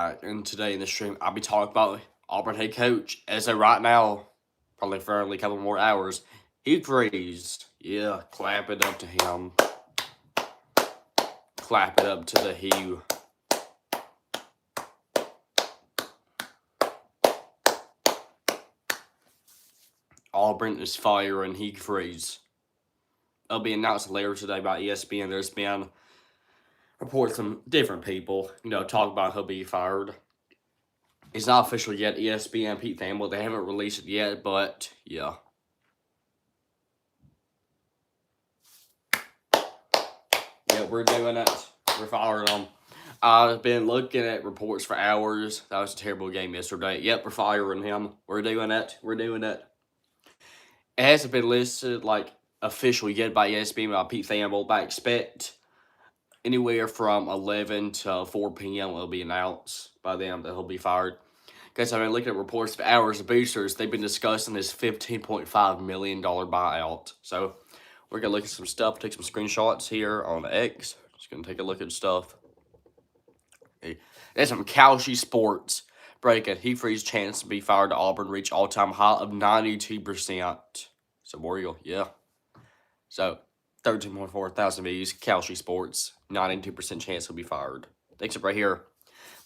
back, and today in the stream I'll be talking about Auburn head coach as of right now, probably for only a couple more hours. Hugh Freeze, yeah, clap it up to him. Clap it up to the Hugh. Auburn is firing Hugh Freeze. It'll be announced later today by ESPN. There's been reports from different people, talk about he'll be fired. It's not official yet. ESPN, Pete Thamel, they haven't released it yet, but yeah. Yeah, we're doing it. We're firing them. I've been looking at reports for hours. That was a terrible game yesterday. Yep, we're firing him. We're doing it. We're doing it. It hasn't been listed official yet by ESPN by Pete Thamel, but I expect anywhere from 11 to 4 p.m. will be announced by them that he'll be fired. Guys, I've been looking at reports for hours. The boosters, they've been discussing this $15.5 million buyout. So we're going to look at some stuff, take some screenshots here on X. Just going to take a look at stuff. Okay. There's some Kalshi Sports breaking. Hugh Freeze's chance to be fired to Auburn reached all-time high of 92%. So, Warrior, yeah. So, 13.4 thousand views. Kalshi Sports, 92% chance he'll be fired. Next up right here,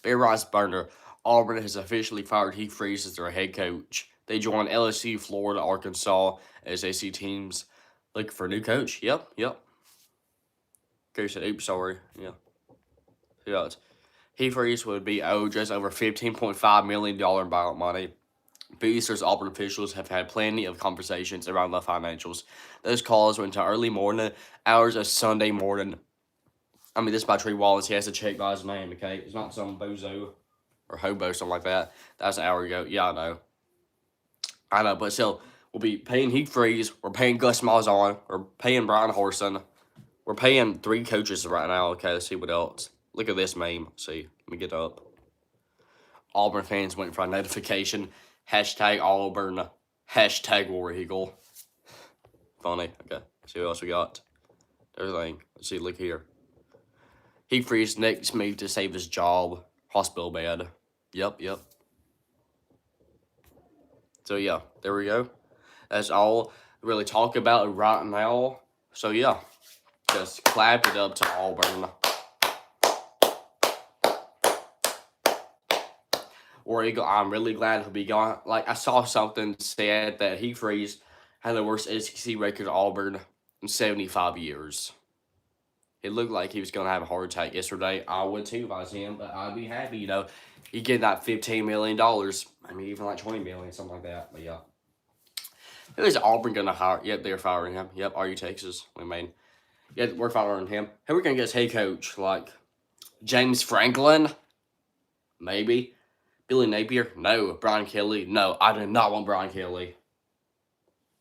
Bear Rice Burner. Auburn has officially fired Hugh Freeze as their head coach. They join LSU, Florida, Arkansas as SEC teams looking for a new coach. Yep. Coach said, oops, sorry. Yeah. Who else? Hugh Freeze would be owed just over $15.5 million buyout money. Boosters, Auburn officials have had plenty of conversations around the financials. Those calls went to early morning, hours of Sunday morning. I mean, this is by Tree Wallace. He has to check by his name, okay? It's not some bozo or hobo, something like that. That's an hour ago. Yeah, I know, but still, we'll be paying Hugh Freeze. We're paying Gus Malzahn. We're paying Brian Horson. We're paying 3 coaches right now. Okay, let's see what else. Look at this meme. Let's see, let me get up. Auburn fans went for a notification. Hashtag Auburn. Hashtag War Eagle. Funny. Okay, let's see what else we got. Everything. Let's see, look here. Hugh Freeze next move to save his job. Hospital bed. Yep. So, yeah, there we go. That's all we really talk about right now. So, yeah, just clap it up to Auburn. War Eagle, I'm really glad he'll be gone. I saw something said that Hugh Freeze had the worst SEC record at Auburn in 75 years. It looked like he was going to have a heart attack yesterday. I would too if I was him, but I'd be happy, He get that $15 million. I mean, even like $20 million, something like that. But, yeah. Who is Auburn going to hire? Yep, they're firing him. Yep, RU Texas. Yeah, we're firing him. Who are we going to get as head coach? James Franklin? Maybe. Billy Napier? No. Brian Kelly? No. I do not want Brian Kelly.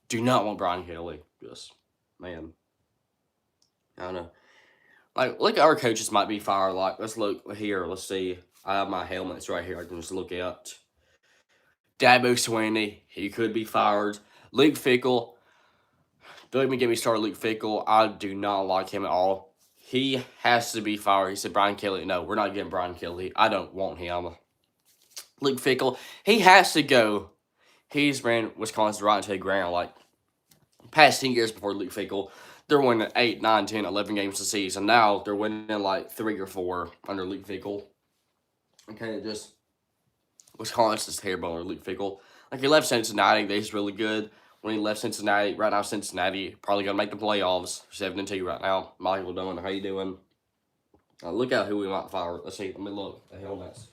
Do not want Brian Kelly. Just, man. I don't know. Look at our coaches might be fired. Let's look here. Let's see. I have my helmets right here. I can just look at. Dabo Swinney. He could be fired. Luke Fickell. Don't even get me started, Luke Fickell. I do not like him at all. He has to be fired. He said Brian Kelly. No, we're not getting Brian Kelly. I don't want him. Luke Fickell, he has to go. He's ran Wisconsin right into the ground. Past 10 years before Luke Fickell, they're winning 8, 9, 10, 11 games a season. Now they're winning 3 or 4 under Luke Fickell. Okay, just Wisconsin's terrible under Luke Fickell. He left Cincinnati, he's really good. When he left Cincinnati, right now Cincinnati probably gonna make the playoffs. 7-2 right now. Michael Dunn, how you doing? Look at who we might fire. Let's see. Let me look. The helmets.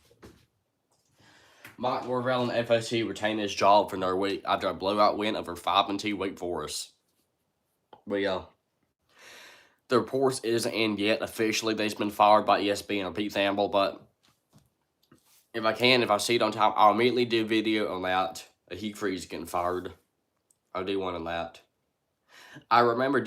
Mike Norvell and FSU retained his job for another week after a blowout win over 5-2 Wake Forest. But yeah, the reports isn't in yet officially. They've been fired by ESPN or Pete Thamel, but if I see it on time, I'll immediately do a video on that. Hugh Freeze getting fired. I'll do one on that. I remember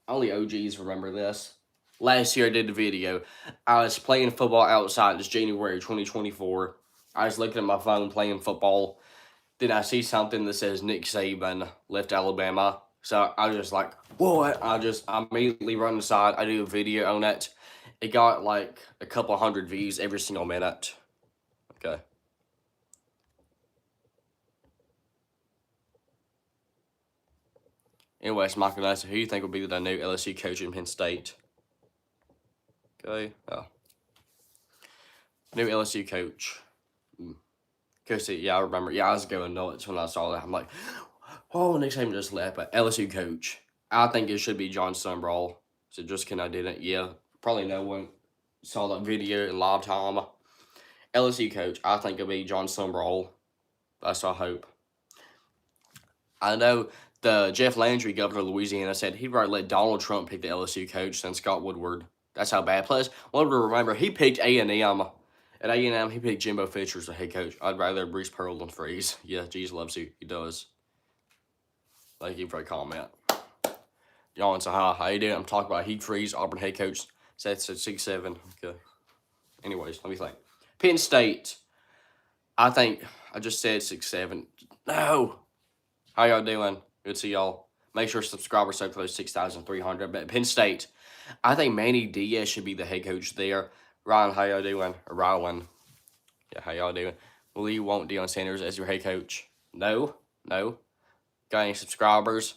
only OGs remember this. Last year I did a video. I was playing football outside. It's January 2024. I was looking at my phone playing football. Then I see something that says Nick Saban left Alabama. So I was just like, what? I immediately run inside. I do a video on it. It got a couple hundred views every single minute. Okay. Anyways, Michael Nelson, who do you think will be the new LSU coach in Penn State? Okay. Oh. New LSU coach. Because, yeah, I remember. Yeah, I was going nuts when I saw that. I'm like, oh, next time just left. But LSU coach. I think it should be John Summerall. So just can I didn't. Yeah. Probably no one saw that video in live time. LSU coach. I think it'll be John Summerall. That's our hope. I know the Jeff Landry, governor of Louisiana, said he'd rather let Donald Trump pick the LSU coach than Scott Woodward. That's how bad. Plus, one to remember, he picked A&M. At A&M, he picked Jimbo Fisher as the head coach. I'd rather Bruce Pearl than Freeze. Yeah, Jesus loves you. He does. Thank you for a comment. Y'all, so hi. How you doing? I'm talking about Hugh Freeze, Auburn head coach. Sets at 6'7". Okay. Anyways, let me think. Penn State. I think I just said 6'7". No. How y'all doing? Good to see y'all. Make sure subscribers so close 6,300. But Penn State, I think Manny Diaz should be the head coach there. Ryan, how y'all doing? Or Ryan. Yeah, how y'all doing? Will you want Deion Sanders as your head coach? No. Got any subscribers?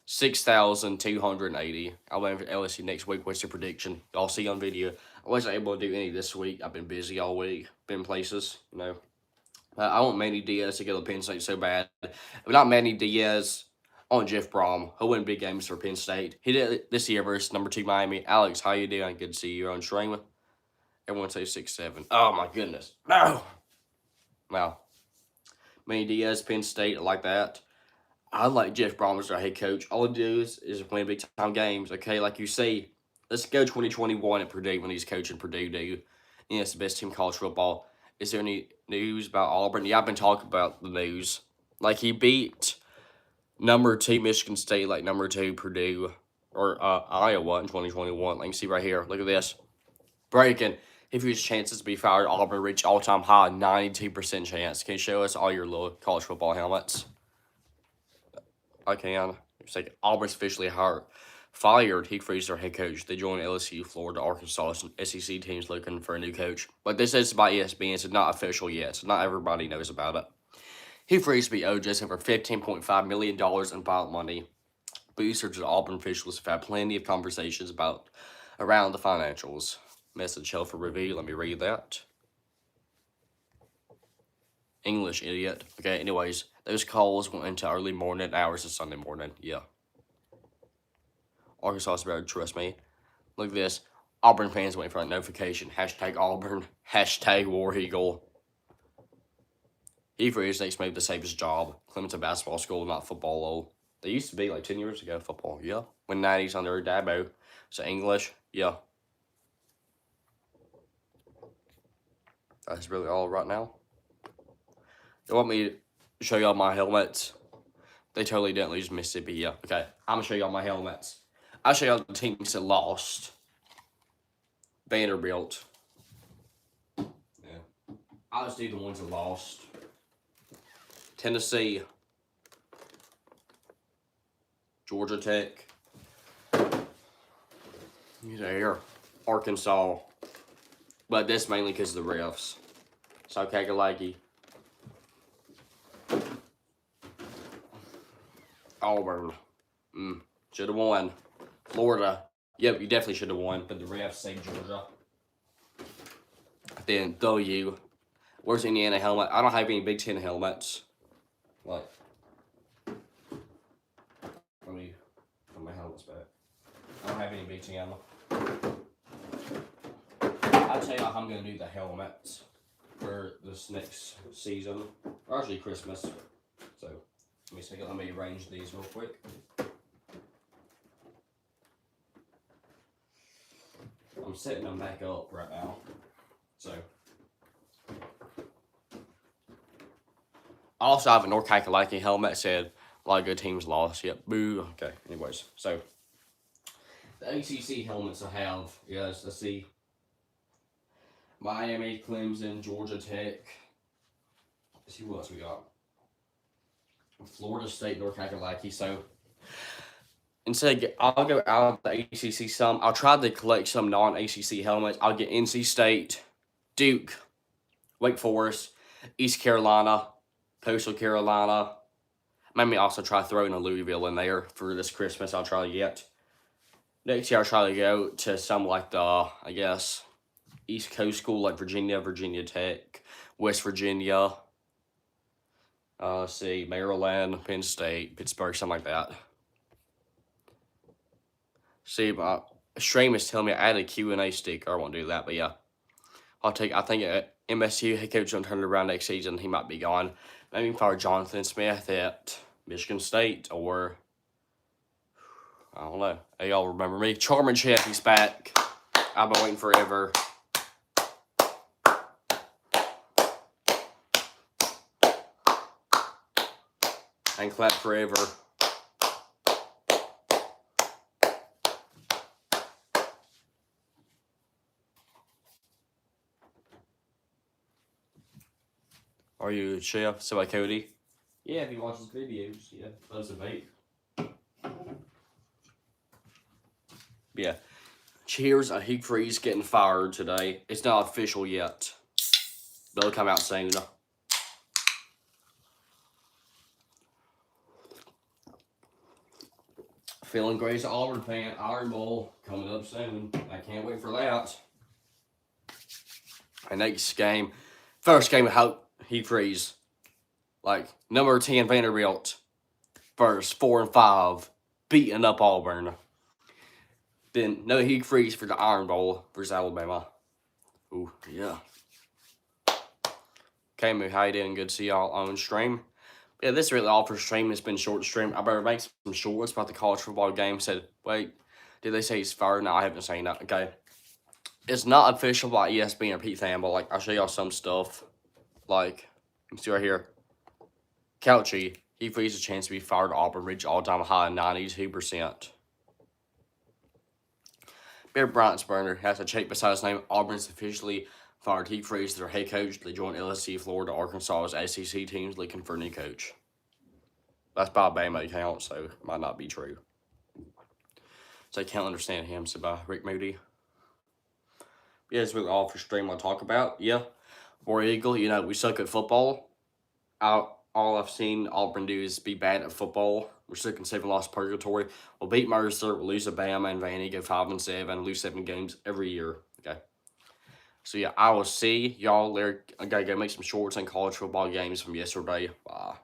6,280. I'll wait for LSU next week. What's your prediction? Y'all see on video. I wasn't able to do any this week. I've been busy all week. Been places, I want Manny Diaz to go to Penn State so bad. If not Manny Diaz, I want Jeff Brom. He'll win big games for Penn State. He did it this year versus number 2 Miami. Alex, how you doing? Good to see you on stream. Everyone say 6'7". Oh my goodness. No. Wow. Manny Diaz, Penn State, like that. I like Jeff Brom as our head coach. All he does is win big time games. Okay, like you see, let's go 2021 at Purdue when he's coaching Purdue. It's the best team in college football. Is there any news about Auburn? Yeah, I've been talking about the news. Like, he beat number 2 Michigan State, like number 2 Purdue, or Iowa in 2021. Like you see right here. Look at this. Breaking. If his chances to be fired, Auburn reach all-time high, 92% chance. Can you show us all your little college football helmets? I can. It's like Auburn's officially fired Hugh Freeze, their head coach. They joined LSU, Florida, Arkansas, SEC teams looking for a new coach. But this is by ESPN, so not official yet, so not everybody knows about it. Hugh Freeze beat OJS over $15.5 million in bond money. Boosters and Auburn officials have had plenty of conversations around the financials. Message held for review. Let me read that. English, idiot. Okay, anyways, those calls went into early morning hours of Sunday morning. Yeah. Arkansas is better, trust me. Look at this. Auburn fans waiting for a notification. Hashtag Auburn. Hashtag War Eagle. He for his next move to save his job. Clemson basketball school, not football, lol. They used to be like 10 years ago, football. Yeah. When 90s under Dabo. So English, yeah. That's really all right now. You want me to show y'all my helmets? They totally didn't lose Mississippi. Yeah, okay. I'm going to show y'all my helmets. I'll show y'all the teams that lost. Vanderbilt. Yeah. I'll just do the ones that lost. Tennessee. Georgia Tech. There. Arkansas. But that's mainly because of the refs. South Kakalaki. Auburn. Should have won. Florida. Yep, you definitely should have won, but the refs saved Georgia. Then W. Where's Indiana helmet? I don't have any Big Ten helmets. What? Let me put my helmets back. I don't have any Big Ten. I'll tell you how I'm going to do the helmets for this next season. Or actually Christmas. So, let me arrange these real quick. I'm setting them back up right now. So, I also have a North Kakalaki helmet that said a lot of good teams lost. Yep, boo. Okay, anyways. So, the ACC helmets I have, yes, let's see. Miami, Clemson, Georgia Tech. Let's see what else we got. Florida State, North Kakalaki. So, instead, I'll go out of the ACC some. I'll try to collect some non-ACC helmets. I'll get NC State, Duke, Wake Forest, East Carolina, Coastal Carolina. Maybe also try throwing a Louisville in there for this Christmas. I'll try to get. Next year, I'll try to go to some like the, I guess, East Coast school like Virginia, Virginia Tech, West Virginia. Let's see, Maryland, Penn State, Pittsburgh, something like that. See, my stream is telling me I added a Q&A sticker. I won't do that, but yeah. I think MSU head coach will turn it around next season. He might be gone. Maybe fire Jonathan Smith at Michigan State, or I don't know. Hey, y'all remember me? Charmin Chef, he's back. I've been waiting forever. And clap forever. Are you a chef? So by Cody? Yeah, if he watches videos, yeah, loves a vape. Yeah. Cheers, Hugh Freeze getting fired today. It's not official yet, but it'll come out soon. Feeling great as an Auburn fan. Iron Bowl coming up soon. I can't wait for that. And next game, first game of hope, Hugh Freeze. Like, number 10 Vanderbilt versus 4 and 5, beating up Auburn. Then no Hugh Freeze for the Iron Bowl versus Alabama. Ooh, yeah. Okay, Moo, how you doing? Good to see y'all on stream. Yeah, this is really all for stream. It's been short stream. I better make some shorts about the college football game. Said, wait, did they say he's fired? No, I haven't seen that. Okay. It's not official by ESPN or Pete Thamel. Like, I'll show y'all some stuff. Like, you can see right here. Couchy, he faces a chance to be fired. Auburn reached all-time high in 92%. Bear Bryant's has a check beside his name. Auburn's officially fired Hugh Freeze, their head coach. They joined LSU, Florida, Arkansas as SEC teams looking for a new coach. That's by Bama account, so it might not be true. So I can't understand him, so by Rick Moody. Yeah, that's really all for stream I'll talk about. Yeah, War Eagle, you know, we suck at football. All I've seen Auburn do is be bad at football. We're stuck in 7-loss purgatory. We'll beat Mercer, we'll lose to Bama and Vandy, go 5-7, lose 7 games every year. Okay. So yeah, I will see y'all later. I gotta go make some shorts and college football games from yesterday. Bye.